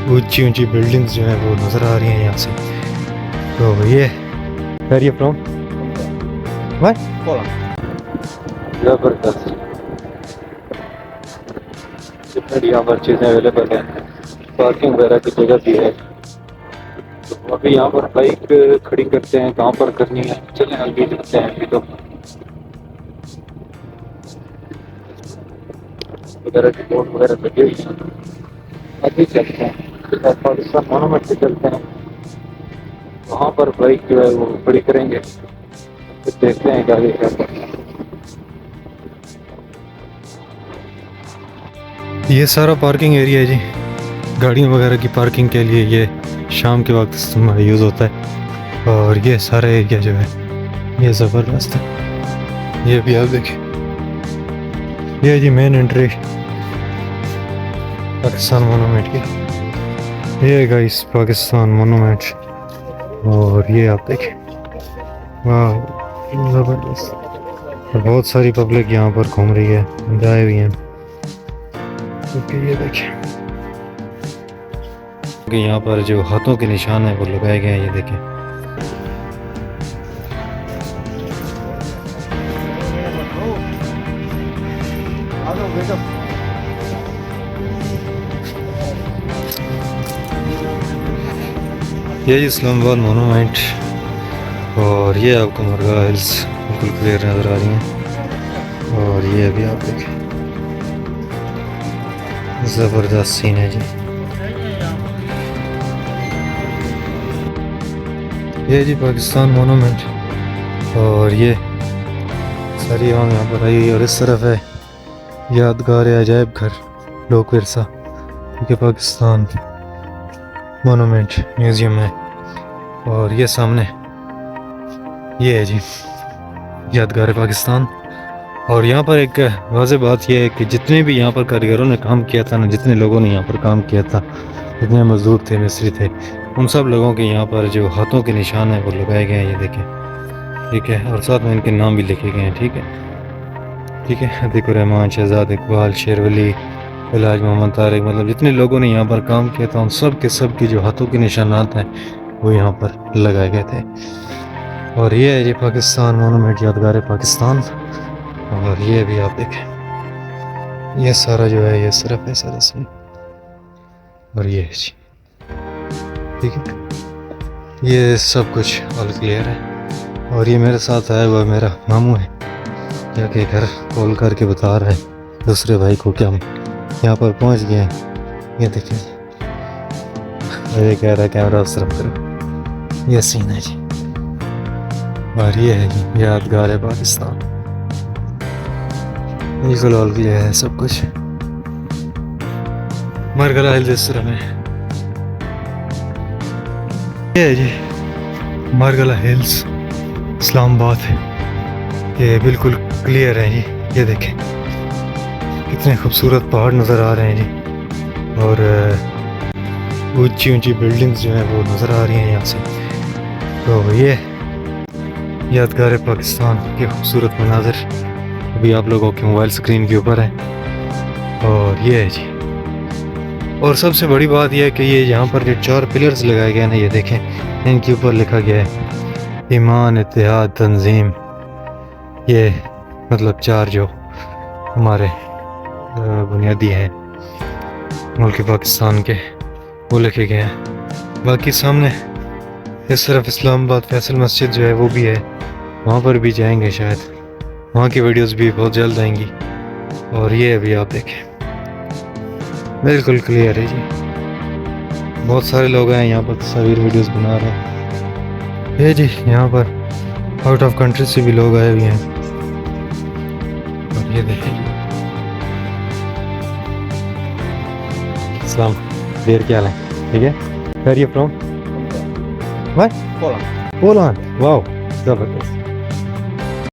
ऊंची ऊंची बिल्डिंग्स जो है वो नज़र आ रही हैं यहाँ से। तो ये वेर यू फ्रॉम? जबरदस्त, जितनी यहाँ पर चीज़ें अवेलेबल हैं, पार्किंग वगैरह की जगह भी है। तो अभी यहाँ पर बाइक खड़ी करते हैं, कहाँ पर करनी है चलें आगे चलते हैं। अभी तो वगैरह की बोर्ड वगैरह लगे हुई हैं, अभी चलते हैं पाकिस्तान मोनूमेंट से चलते हैं, वहाँ पर बाइक जो है वो खड़ी करेंगे, फिर देखते हैं क्या क्या करना है। ये सारा पार्किंग एरिया है जी, गाड़ियों वगैरह की पार्किंग के लिए ये शाम के वक्त यूज़ होता है। और ये सारा एरिया जो है ये ज़बरदस्त है। ये भी आप देखिए, ये जी मेन एंट्री पाकिस्तान मोनूमेंट की। ये गाइस पाकिस्तान मोनूमेंट, और ये आप देखें, वाह ज़बरदस्त। और बहुत सारी पब्लिक यहाँ पर घूम रही है, जाए हुई हैं। क्योंकि ये देखें कि यहाँ पर जो हाथों के निशान है वो लगाए गए हैं, ये देखें। ये इस्लामाबाद मोनूमेंट, और ये आपको मुर्गा हिल्स बिल्कुल क्लियर नज़र आ रही हैं। और ये अभी आप देखें, ज़बरदस्त सीन है जी। ये जी पाकिस्तान मोनूमेंट, और ये सारी आवाम यहाँ पर आई। और इस तरफ है यादगार अजायब घर लोक विरसा, क्योंकि पाकिस्तान मोनूमेंट म्यूज़ियम है। और ये सामने ये है जी यादगार पाकिस्तान। और यहाँ पर एक वाज़ेह बात यह है कि जितने भी यहाँ पर कारीगरों ने काम किया था ना, जितने लोगों ने यहाँ पर काम किया था, जितने मजदूर थे, मिस्त्री थे, उन सब लोगों के यहाँ पर जो हाथों के निशान हैं वो लगाए गए हैं, ये देखें, ठीक है। और साथ में इनके नाम भी लिखे गए हैं, ठीक है, ठीक है। अतीक रहमान, शहजाद इकबाल, शेरवली, इलाज मोहम्मद तारिक, मतलब जितने लोगों ने यहाँ पर काम किया था उन सब के जो हाथों के निशानात हैं वो यहाँ पर लगाए गए थे। और ये है जी पाकिस्तान मोनूमेंट, यादगार पाकिस्तान। और ये भी आप देखें, ये सारा जो है ये सिर्फ है सारा सीन। और ये है जी, ठीक है, ये सब कुछ ऑल क्लियर है। और ये मेरे साथ आया हुआ मेरा मामू है, जाके घर कॉल करके बता रहा है दूसरे भाई को कि हम यहाँ पर पहुँच गए हैं। ये देखिए, ये कह रहा है कैमरा उस तरफ करो, ये सीन है जी। और ये है जी यादगार है पाकिस्तान, बिल्कुल ऑल क्लियर है सब कुछ। मरगला हिल्स इस तरह में, ये है जी मरगला हिल्स इस्लामाबाद है, ये बिल्कुल क्लियर है जी। ये देखें कितने खूबसूरत पहाड़ नज़र आ रहे हैं जी, और ऊंची ऊंची बिल्डिंग्स जो हैं वो नज़र आ रही हैं यहाँ से। तो ये यादगार पाकिस्तान के खूबसूरत मनाज़र अभी आप लोगों के मोबाइल स्क्रीन के ऊपर है। और ये है जी, और सबसे बड़ी बात यह है कि ये यहाँ पर जो 4 पिलर्स लगाए गए हैं ना, ये देखें, इनके ऊपर लिखा गया है ईमान, इत्तेहाद, तंजीम। ये मतलब 4 जो हमारे बुनियादी हैं मुल्क पाकिस्तान के, वो लिखे गए हैं। बाकी सामने इस तरफ इस्लामाबाद फैसल मस्जिद जो है वो भी है, वहाँ पर भी जाएंगे शायद, वहाँ की वीडियोस भी बहुत जल्द आएंगी। और ये अभी आप देखें बिल्कुल क्लियर है जी, बहुत सारे लोग हैं यहाँ पर तस्वीर वीडियोस बना रहे हैं। ये जी यहाँ पर आउट ऑफ कंट्री से भी लोग आए हुए हैं। और ये देखें, इस्लाम देर क्या हाल है, ठीक है। Where you from? Poland. Wow ज़बरदस्त।